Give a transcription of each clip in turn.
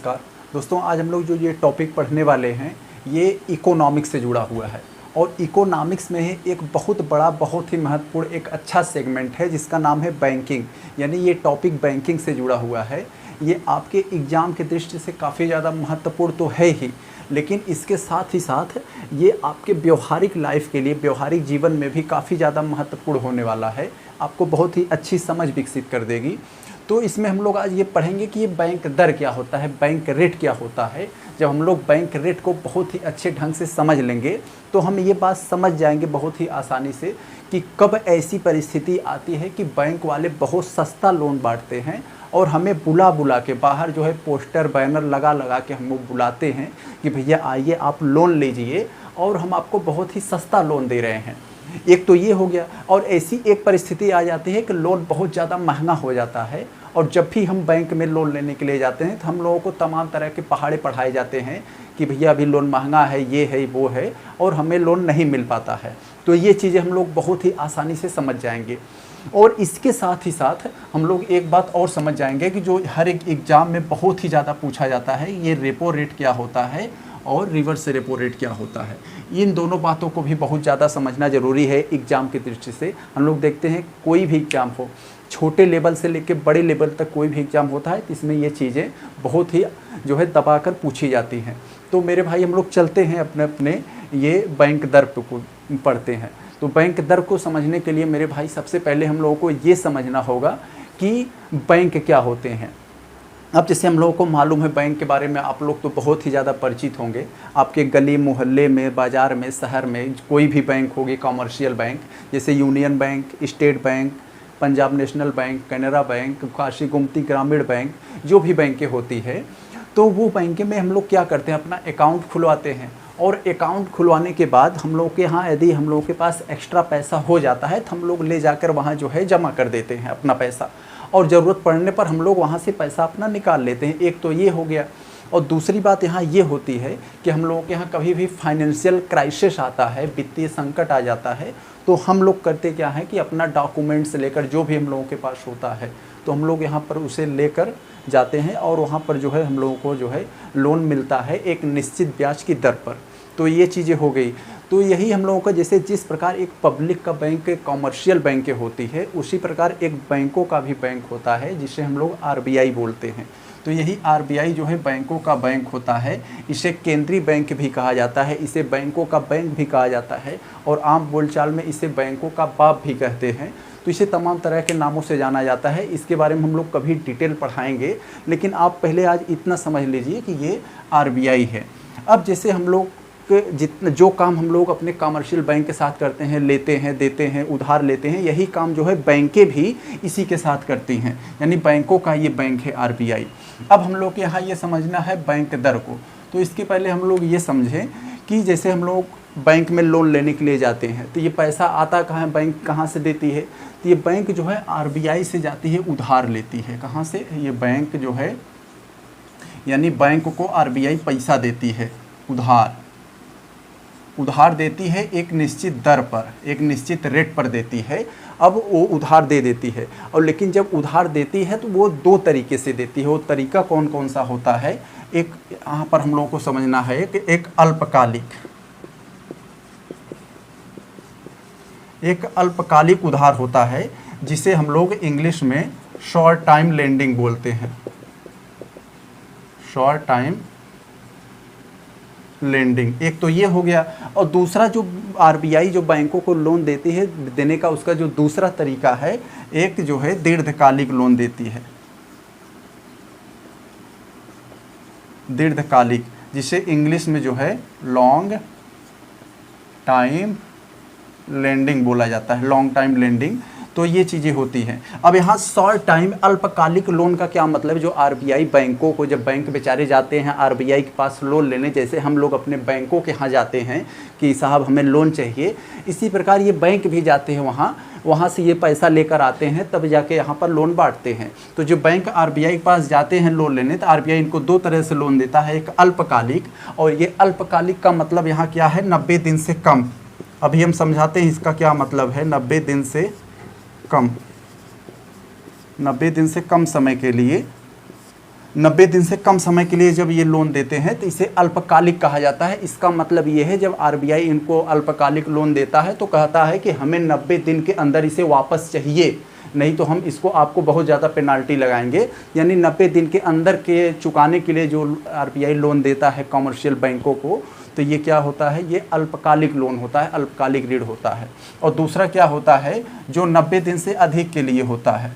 नमस्कार दोस्तों, आज हम लोग जो ये टॉपिक पढ़ने वाले हैं ये इकोनॉमिक्स से जुड़ा हुआ है। और इकोनॉमिक्स में ही एक बहुत बड़ा, बहुत ही महत्वपूर्ण एक अच्छा सेगमेंट है जिसका नाम है बैंकिंग। यानी ये टॉपिक बैंकिंग से जुड़ा हुआ है। ये आपके एग्ज़ाम के दृष्टि से काफ़ी ज़्यादा महत्वपूर्ण तो है ही, लेकिन इसके साथ ही साथ ये आपके व्यवहारिक लाइफ के लिए, व्यवहारिक जीवन में भी काफ़ी ज़्यादा महत्वपूर्ण होने वाला है। आपको बहुत ही अच्छी समझ विकसित कर देगी। तो इसमें हम लोग आज ये पढ़ेंगे कि ये बैंक दर क्या होता है, बैंक रेट क्या होता है। जब हम लोग बैंक रेट को बहुत ही अच्छे ढंग से समझ लेंगे तो हम ये बात समझ जाएंगे बहुत ही आसानी से कि कब ऐसी परिस्थिति आती है कि बैंक वाले बहुत सस्ता लोन बांटते हैं और हमें बुला बुला के बाहर जो है पोस्टर बैनर लगा लगा के हम लोग बुलाते हैं कि भैया आइए आप लोन लीजिए और हम आपको बहुत ही सस्ता लोन दे रहे हैं। एक तो ये हो गया। और ऐसी एक परिस्थिति आ जाती है कि लोन बहुत ज़्यादा महंगा हो जाता है और जब भी हम बैंक में लोन लेने के लिए जाते हैं तो हम लोगों को तमाम तरह के पहाड़े पढ़ाए जाते हैं कि भैया अभी लोन महंगा है, ये है वो है, और हमें लोन नहीं मिल पाता है। तो ये चीज़ें हम लोग बहुत ही आसानी से समझ जाएंगे। और इसके साथ ही साथ हम लोग एक बात और समझ जाएंगे कि जो हर एक एग्ज़ाम में बहुत ही ज़्यादा पूछा जाता है, ये रेपो रेट क्या होता है और रिवर्स रेपो रेट क्या होता है। इन दोनों बातों को भी बहुत ज़्यादा समझना ज़रूरी है एग्ज़ाम की दृष्टि से। हम लोग देखते हैं कोई भी एग्ज़ाम हो, छोटे लेवल से लेकर बड़े लेवल तक कोई भी एग्ज़ाम होता है तो इसमें ये चीज़ें बहुत ही जो है दबा कर पूछी जाती हैं। तो मेरे भाई हम लोग चलते हैं अपने अपने ये बैंक दर को पढ़ते हैं। तो बैंक दर को समझने के लिए मेरे भाई सबसे पहले हम लोगों को ये समझना होगा कि बैंक क्या होते हैं। अब जैसे हम लोगों को मालूम है बैंक के बारे में, आप लोग तो बहुत ही ज़्यादा परिचित होंगे। आपके गली मोहल्ले में, बाज़ार में, शहर में कोई भी बैंक होगी, कमर्शियल बैंक जैसे union bank, state bank, Punjab national bank, Canara bank, Kashi Gomti ग्रामीण बैंक, जो भी बैंकें होती है तो वो बैंक में हम लोग क्या करते हैं, अपना अकाउंट खुलवाते हैं। और अकाउंट खुलवाने के बाद हम लोग के यहाँ यदि हम लोगों के पास एक्स्ट्रा पैसा हो जाता है तो हम लोग ले जाकर वहाँ जो है जमा कर देते हैं अपना पैसा, और ज़रूरत पड़ने पर हम लोग वहाँ से पैसा अपना निकाल लेते हैं। एक तो ये हो गया। और दूसरी बात यहाँ ये होती है कि हम लोगों के यहाँ कभी भी फाइनेंशियल क्राइसिस आता है, वित्तीय संकट आ जाता है, तो हम लोग करते क्या है कि अपना डॉक्यूमेंट्स लेकर, जो भी हम लोगों के पास होता है तो हम लोग यहाँ पर उसे लेकर जाते हैं और वहाँ पर जो है हम लोगों को जो है लोन मिलता है एक निश्चित ब्याज की दर पर। तो ये चीज़ें हो गई। तो यही हम लोगों का, जैसे जिस प्रकार एक पब्लिक का बैंक, कॉमर्शियल बैंक होती है, उसी प्रकार एक बैंकों का भी बैंक होता है जिसे हम लोग आरबीआई बोलते हैं। तो यही आरबीआई जो है बैंकों का बैंक होता है। इसे केंद्रीय बैंक भी कहा जाता है, इसे बैंकों का बैंक भी कहा जाता है, और आम बोलचाल में इसे बैंकों का बाप भी कहते हैं। तो इसे तमाम तरह के नामों से जाना जाता है। इसके बारे में हम लोग कभी डिटेल पढ़ाएंगे, लेकिन आप पहले आज इतना समझ लीजिए कि ये आरबीआई है। अब जैसे हम लोग जितना जो काम हम लोग अपने कमर्शियल बैंक के साथ करते हैं, लेते हैं, देते हैं, उधार लेते हैं, यही काम जो है बैंकें भी इसी के साथ करती हैं। यानी बैंकों का ये बैंक है आरबीआई। अब हम लोग के यहाँ ये समझना है बैंक दर को। तो इसके पहले हम लोग ये समझें कि जैसे हम लोग बैंक में लोन लेने के लिए जाते हैं तो ये पैसा आता कहाँ है, बैंक कहाँ से देती है, तो ये बैंक जो है आरबीआई से जाती है, उधार लेती है। कहाँ से? ये बैंक जो है, यानी बैंक को आरबीआई पैसा देती है, उधार देती है एक निश्चित दर पर, एक निश्चित रेट पर देती है। अब वो उधार दे देती है, और लेकिन जब उधार देती है तो वो दो तरीके से देती है। वो तरीका कौन कौन सा होता है, एक यहाँ पर हम लोगों को समझना है कि एक अल्पकालिक उधार होता है जिसे हम लोग इंग्लिश में शॉर्ट टाइम लेंडिंग बोलते हैं, शॉर्ट टाइम लेंडिंग। एक तो ये हो गया। और दूसरा जो आरबीआई जो बैंकों को लोन देती है, देने का उसका जो दूसरा तरीका है, एक जो है दीर्घकालिक लोन देती है, दीर्घकालिक, जिसे इंग्लिश में जो है लॉन्ग टाइम लेंडिंग बोला जाता है, लॉन्ग टाइम लेंडिंग। तो ये चीज़ें होती हैं। अब यहाँ शॉर्ट टाइम अल्पकालिक लोन का क्या मतलब है, जो आरबीआई बैंकों को, जब बैंक बेचारे जाते हैं आरबीआई के पास लोन लेने, जैसे हम लोग अपने बैंकों के यहाँ जाते हैं कि साहब हमें लोन चाहिए, इसी प्रकार ये बैंक भी जाते हैं वहाँ से ये पैसा लेकर आते हैं, तब जाके यहाँ पर लोन बांटते हैं। तो जो बैंक आरबीआई के पास जाते हैं लोन लेने, तो आरबीआई इनको दो तरह से लोन देता है, एक अल्पकालिक, और ये अल्पकालिक का मतलब यहाँ क्या है, 90 दिन से कम। अभी हम समझाते हैं इसका क्या मतलब है। 90 दिन से कम, 90 दिन से कम समय के लिए 90 दिन से कम समय के लिए जब ये लोन देते हैं तो इसे अल्पकालिक कहा जाता है। इसका मतलब ये है जब आरबीआई इनको अल्पकालिक लोन देता है तो कहता है कि हमें 90 दिन के अंदर इसे वापस चाहिए, नहीं तो हम इसको आपको बहुत ज़्यादा पेनाल्टी लगाएंगे। यानी 90 दिन के अंदर के चुकाने के लिए जो आरबीआई लोन देता है कॉमर्शियल बैंकों को, तो ये क्या होता है, ये अल्पकालिक लोन होता है, अल्पकालिक ऋण होता है। और दूसरा क्या होता है, जो 90 दिन से अधिक के लिए होता है,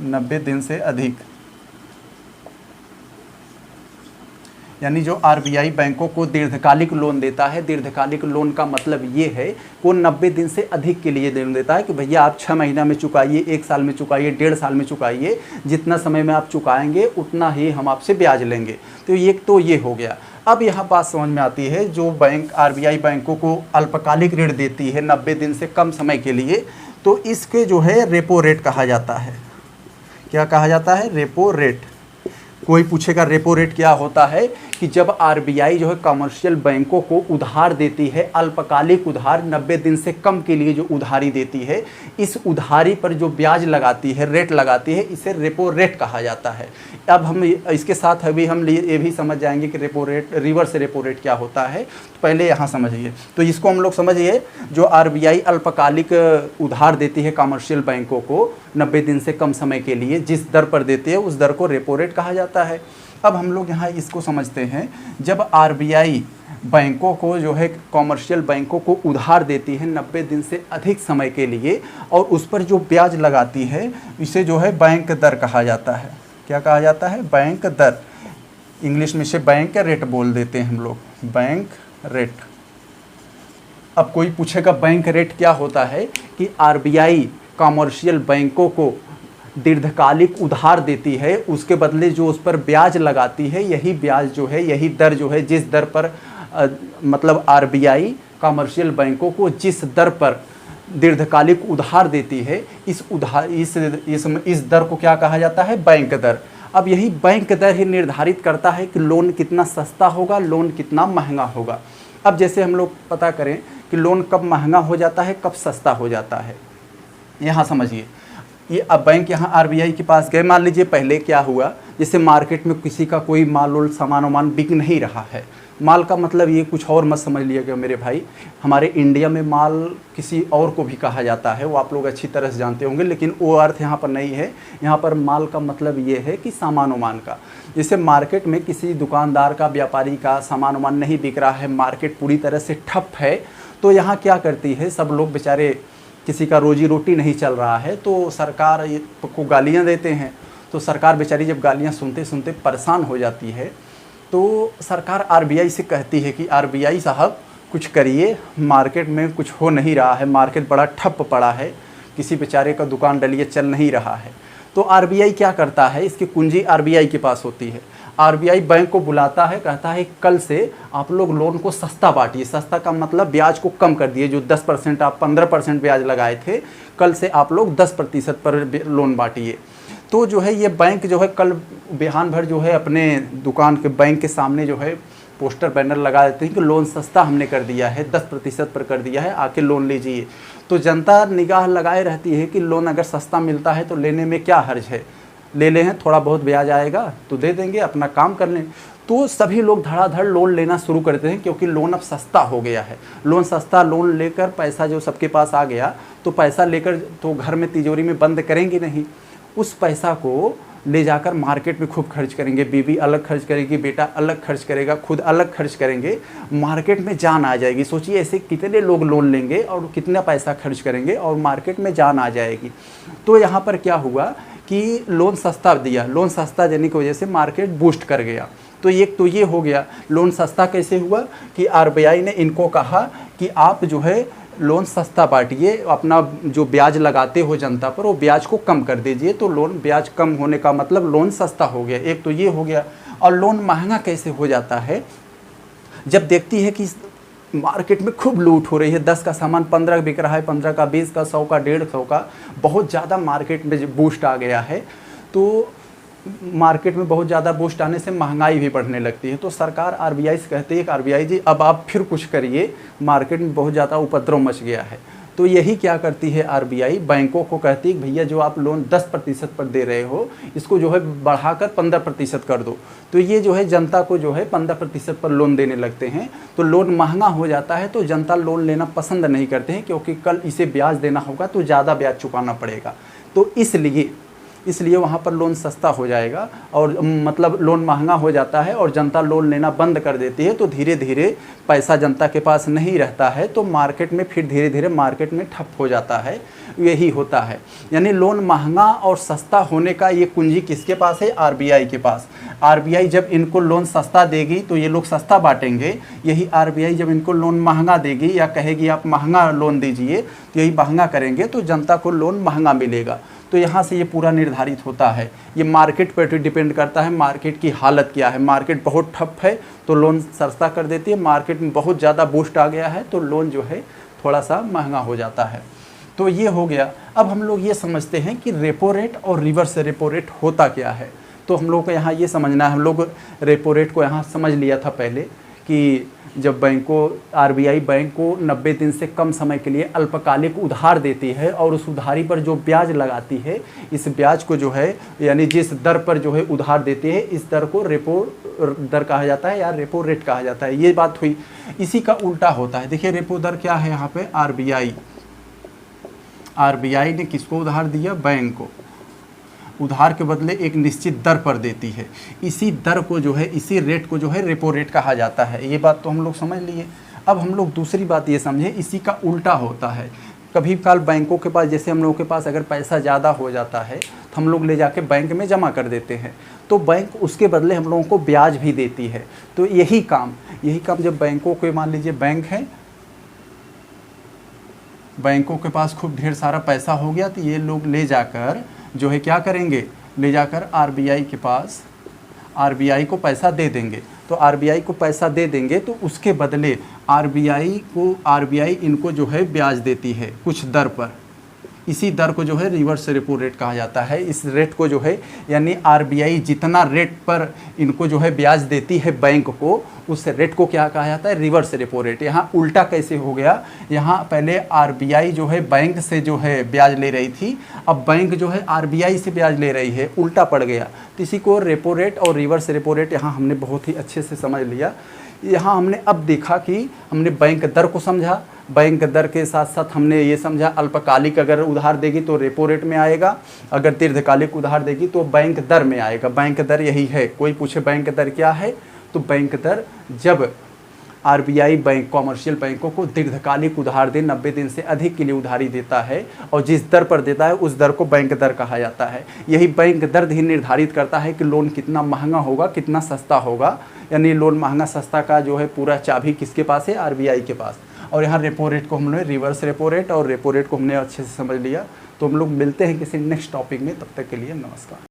90 दिन से अधिक, यानी जो आरबीआई बैंकों को दीर्घकालिक लोन देता है, दीर्घकालिक लोन का मतलब ये है वो 90 दिन से अधिक के लिए लोन देता है कि भैया आप 6 महीना में चुकाइए, 1 साल में चुकाइए, 1.5 साल में चुकाइए, जितना समय में आप चुकाएंगे उतना ही हम आपसे ब्याज लेंगे। तो ये हो गया। अब यहाँ बात समझ में आती है, जो बैंक आरबीआई बैंकों को अल्पकालिक ऋण देती है 90 दिन से कम समय के लिए, तो इसके जो है रेपो रेट कहा जाता है। क्या कहा जाता है, रेपो रेट। कोई पूछेगा रेपो रेट क्या होता है, कि जब आरबीआई जो है कमर्शियल बैंकों को उधार देती है, अल्पकालिक उधार 90 दिन से कम के लिए जो उधारी देती है, इस उधारी पर जो ब्याज लगाती है, रेट लगाती है, इसे रेपो रेट कहा जाता है। अब हम इसके साथ अभी हम ये भी समझ जाएंगे कि repo rate, reverse repo rate क्या होता है। तो पहले यहाँ समझिए, तो इसको हम लोग समझिए, जो आरबीआई अल्पकालिक उधार देती है कमर्शियल बैंकों को 90 दिन से कम समय के लिए, जिस दर पर देती है उस दर को रेपो रेट कहा जाता है। अब हम लोग यहाँ इसको समझते हैं, जब आरबीआई बैंकों को जो है कॉमर्शियल बैंकों को उधार देती है 90 दिन से अधिक समय के लिए और उस पर जो ब्याज लगाती है, इसे जो है बैंक दर कहा जाता है। क्या कहा जाता है, बैंक दर। इंग्लिश में से बैंक रेट बोल देते हैं हम लोग, बैंक रेट। अब कोई पूछेगा बैंक रेट क्या होता है, कि आरबीआई कॉमर्शियल बैंकों को दीर्घकालिक उधार देती है, उसके बदले जो उस पर ब्याज लगाती है, यही ब्याज जो है, यही दर जो है, जिस दर पर मतलब आरबीआई कमर्शियल बैंकों को जिस दर पर दीर्घकालिक उधार देती है, इस दर को क्या कहा जाता है, बैंक दर। अब यही बैंक दर ही निर्धारित करता है कि लोन कितना सस्ता होगा, लोन कितना महंगा होगा। अब जैसे हम लोग पता करें कि लोन कब महंगा हो जाता है, कब सस्ता हो जाता है, यहाँ समझिए। ये अब बैंक यहाँ आरबीआई के पास गए, मान लीजिए पहले क्या हुआ, जैसे मार्केट में किसी का कोई माल सामान बिक नहीं रहा है। माल का मतलब ये कुछ और मत समझ लिएगा मेरे भाई, हमारे इंडिया में माल किसी और को भी कहा जाता है, वो आप लोग अच्छी तरह से जानते होंगे, लेकिन वो अर्थ यहाँ पर नहीं है। यहाँ पर माल का मतलब ये है कि सामान का, जैसे मार्केट में किसी दुकानदार का, व्यापारी का सामान नहीं बिक रहा है, मार्केट पूरी तरह से ठप है, तो यहाँ क्या करती है, सब लोग बेचारे, किसी का रोजी रोटी नहीं चल रहा है, तो सरकार को गालियाँ देते हैं। तो सरकार बेचारी जब गालियाँ सुनते सुनते परेशान हो जाती है, तो सरकार आरबीआई से कहती है कि आरबीआई साहब कुछ करिए, मार्केट में कुछ हो नहीं रहा है, मार्केट बड़ा ठप पड़ा है, किसी बेचारे का दुकान डलिए चल नहीं रहा है। तो आरबीआई क्या करता है, इसकी कुंजी आरबीआई के पास होती है। आरबीआई बैंक को बुलाता है, कहता है कल से आप लोग लोन को सस्ता बांटिए। सस्ता का मतलब ब्याज को कम कर दिए, जो 10% आप 15% ब्याज लगाए थे, कल से आप लोग 10% पर लोन बांटिए। तो जो है ये बैंक जो है कल बिहान भर जो है अपने दुकान के, बैंक के सामने जो है पोस्टर बैनर लगा देते हैं कि लोन सस्ता हमने कर दिया है, 10% पर कर दिया है, आके लोन लीजिए। तो जनता निगाह लगाए रहती है कि लोन अगर सस्ता मिलता है तो लेने में क्या हर्ज है, ले लें, थोड़ा बहुत ब्याज आएगा तो दे देंगे, अपना काम कर लें। तो सभी लोग धड़ाधड़ लोन लेना शुरू करते हैं, क्योंकि लोन अब सस्ता हो गया है। लोन सस्ता, लोन लेकर पैसा जो सबके पास आ गया, तो पैसा लेकर तो घर में तिजोरी में बंद करेंगे नहीं, उस पैसा को ले जाकर मार्केट में खूब खर्च करेंगे। बीवी अलग खर्च करेगी, बेटा अलग खर्च करेगा, खुद अलग खर्च करेंगे, मार्केट में जान आ जाएगी। सोचिए ऐसे कितने लोग लोन लेंगे और कितना पैसा खर्च करेंगे और मार्केट में जान आ जाएगी। तो यहाँ पर क्या हुआ कि लोन सस्ता दिया, लोन सस्ता देने की वजह से मार्केट बूस्ट कर गया। तो एक तो ये हो गया। लोन सस्ता कैसे हुआ कि आरबीआई ने इनको कहा कि आप जो है लोन सस्ता बांटिए, अपना जो ब्याज लगाते हो जनता पर वो ब्याज को कम कर दीजिए। तो लोन ब्याज कम होने का मतलब लोन सस्ता हो गया, एक तो ये हो गया। और लोन महंगा कैसे हो जाता है, जब देखती है कि मार्केट में खूब लूट हो रही है, 10 का सामान 15 बिक रहा है, 15 का 20 का 100 का 150 का, बहुत ज़्यादा मार्केट में बूस्ट आ गया है। तो मार्केट में बहुत ज़्यादा बूस्ट आने से महंगाई भी बढ़ने लगती है। तो सरकार आरबीआई से कहती है कि आरबीआई जी अब आप फिर कुछ करिए, मार्केट में बहुत ज़्यादा उपद्रव मच गया है। तो यही क्या करती है आरबीआई, बैंकों को कहती है भैया जो आप लोन 10% पर दे रहे हो इसको जो है बढ़ाकर 15% कर दो। तो ये जो है जनता को जो है 15% पर लोन देने लगते हैं। तो लोन महंगा हो जाता है तो जनता लोन लेना पसंद नहीं करते हैं, क्योंकि कल इसे ब्याज देना होगा तो ज़्यादा ब्याज चुकाना पड़ेगा। तो इसलिए वहाँ पर लोन सस्ता हो जाएगा और मतलब लोन महंगा हो जाता है और जनता लोन लेना बंद कर देती है। तो धीरे धीरे पैसा जनता के पास नहीं रहता है, तो मार्केट में फिर धीरे धीरे मार्केट में ठप हो जाता है। यही होता है, यानी लोन महंगा और सस्ता होने का ये कुंजी किसके पास है? आरबीआई के पास। आरबीआई जब इनको लोन सस्ता देगी तो ये लोग सस्ता बांटेंगे। यही आरबीआई जब इनको लोन महंगा देगी या कहेगी आप महंगा लोन दीजिए, तो यही महंगा करेंगे तो जनता को लोन महंगा मिलेगा। तो यहाँ से ये पूरा निर्धारित होता है। ये मार्केट पर डिपेंड करता है, मार्केट की हालत क्या है। मार्केट बहुत ठप है तो लोन सस्ता कर देती है, मार्केट में बहुत ज़्यादा बूस्ट आ गया है तो लोन जो है थोड़ा सा महंगा हो जाता है। तो ये हो गया। अब हम लोग ये समझते हैं कि रेपो रेट और रिवर्स रेपो रेट होता क्या है। तो हम लोग को यहाँ ये समझना है, हम लोग रेपो रेट को यहाँ समझ लिया था पहले कि जब आरबीआई बैंक को 90 दिन से कम समय के लिए अल्पकालिक उधार देती है और उस उधारी पर जो ब्याज लगाती है, इस ब्याज को जो है यानी जिस दर पर जो है उधार देती है, इस दर को रेपो दर कहा जाता है या रेपो रेट कहा जाता है। ये बात हुई। इसी का उल्टा होता है। देखिए रेपो दर क्या है यहाँ पे, आरबीआई ने किसको उधार दिया? बैंक को। उधार के बदले एक निश्चित दर पर देती है। इसी दर को जो है, इसी रेट को जो है रेपो रेट कहा जाता है। ये बात तो हम लोग समझ लिए। अब हम लोग दूसरी बात ये समझे, इसी का उल्टा होता है। कभी काल बैंकों के पास, जैसे हम लोगों के पास अगर पैसा ज़्यादा हो जाता है तो हम लोग ले जाके बैंक में जमा कर देते हैं, तो बैंक उसके बदले हम लोगों को ब्याज भी देती है। तो यही काम जब बैंकों के, मान लीजिए बैंक है, बैंकों के पास खूब ढेर सारा पैसा हो गया तो ये लोग ले जाकर जो है क्या करेंगे, ले जाकर आरबीआई के पास आरबीआई को पैसा दे देंगे। तो आरबीआई को पैसा दे देंगे तो उसके बदले आरबीआई इनको जो है ब्याज देती है कुछ दर पर। इसी दर को जो है रिवर्स रेपो रेट कहा जाता है। इस रेट को जो है यानी आरबीआई जितना रेट पर इनको जो है ब्याज देती है बैंक को, उस रेट को क्या कहा जाता है? Reverse repo rate. यहाँ उल्टा कैसे हो गया? यहाँ पहले आरबीआई जो है बैंक से जो है ब्याज ले रही थी, अब बैंक जो है आरबीआई से ब्याज ले रही है, उल्टा पड़ गया। तो इसी को रेपो रेट और रिवर्स रेपो रेट यहाँ हमने बहुत ही अच्छे से समझ लिया। यहाँ हमने अब देखा कि हमने बैंक दर को समझा, बैंक दर के साथ साथ हमने ये समझा अल्पकालिक अगर उधार देगी तो रेपो रेट में आएगा, अगर दीर्घकालिक उधार देगी तो बैंक दर में आएगा। बैंक दर यही है। कोई पूछे बैंक दर क्या है, तो बैंक दर जब आरबीआई बैंक कॉमर्शियल बैंकों को दीर्घकालिक उधार दे, 90 दिन से अधिक के लिए उधारी देता है और जिस दर पर देता है उस दर को बैंक दर कहा जाता है। यही बैंक दर ही निर्धारित करता है कि लोन कितना महंगा होगा, कितना सस्ता होगा। यानी लोन महंगा सस्ता का जो है पूरा चाबी किसके पास है? आरबीआई के पास। और यहाँ रेपो रेट को हमने रिवर्स रेपो रेट और रेपो रेट को हमने अच्छे से समझ लिया। तो हम लोग मिलते हैं किसी नेक्स्ट टॉपिक में, तब तक के लिए नमस्कार।